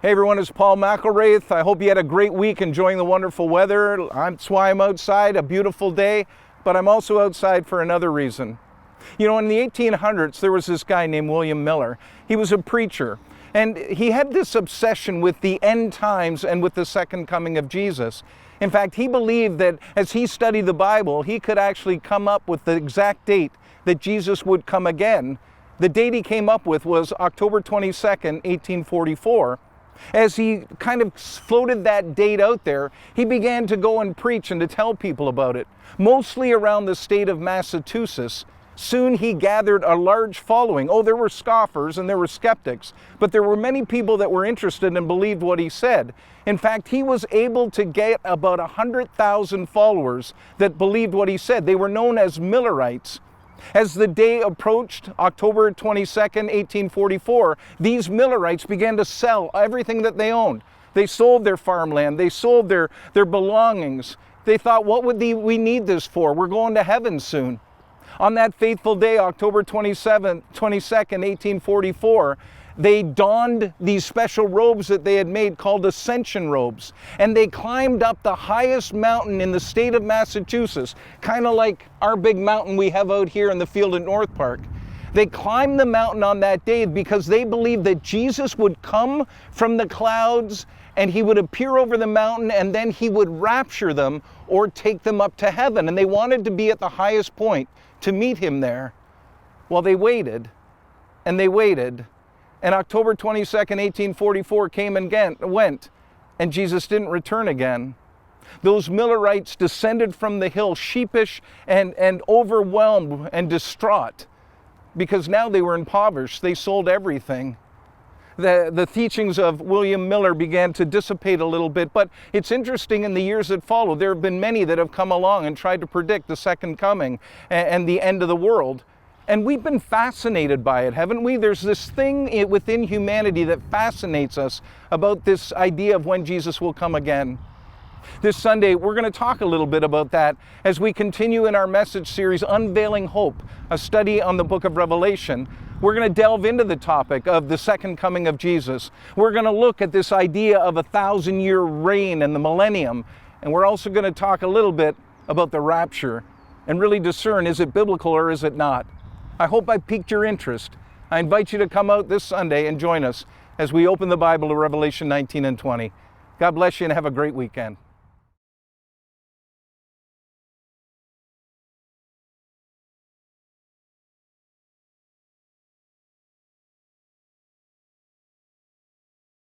Hey everyone, it's Paul McElraith. I hope you had a great week enjoying the wonderful weather. That's why I'm outside, a beautiful day, but I'm also outside for another reason. You know, in the 1800s, there was this guy named William Miller. He was a preacher, and he had this obsession with the end times and with the second coming of Jesus. In fact, he believed that as he studied the Bible, he could actually come up with the exact date that Jesus would come again. The date he came up with was October 22nd, 1844. As he kind of floated that date out there, he began to go and preach and to tell people about it, mostly around the state of Massachusetts. Soon he gathered a large following. Oh, there were scoffers and there were skeptics, but there were many people that were interested and believed what he said. In fact, he was able to get about 100,000 followers that believed what he said. They were known as Millerites. As the day approached, October 22nd, 1844, these Millerites began to sell everything that they owned. They sold their farmland, they sold their belongings. They thought, what would we need this for? We're going to heaven soon. On that faithful day, October 22nd, 1844, they donned these special robes that they had made called ascension robes. And they climbed up the highest mountain in the state of Massachusetts, kind of like our big mountain we have out here in the field at North Park. They climbed the mountain on that day because they believed that Jesus would come from the clouds and he would appear over the mountain and then he would rapture them or take them up to heaven. And they wanted to be at the highest point to meet him there. Well, they waited and they waited. And October 22nd, 1844 came and went, and Jesus didn't return again. Those Millerites descended from the hill, sheepish and overwhelmed and distraught, because now they were impoverished. They sold everything. The teachings of William Miller began to dissipate a little bit, but it's interesting in the years that followed, there have been many that have come along and tried to predict the second coming and the end of the world. And we've been fascinated by it, haven't we? There's this thing within humanity that fascinates us about this idea of when Jesus will come again. This Sunday, we're going to talk a little bit about that as we continue in our message series, Unveiling Hope, a study on the book of Revelation. We're going to delve into the topic of the second coming of Jesus. We're going to look at this idea of 1,000-year reign and the millennium. And we're also going to talk a little bit about the rapture and really discern, is it biblical or is it not? I hope I piqued your interest. I invite you to come out this Sunday and join us as we open the Bible to Revelation 19 and 20. God bless you and have a great weekend.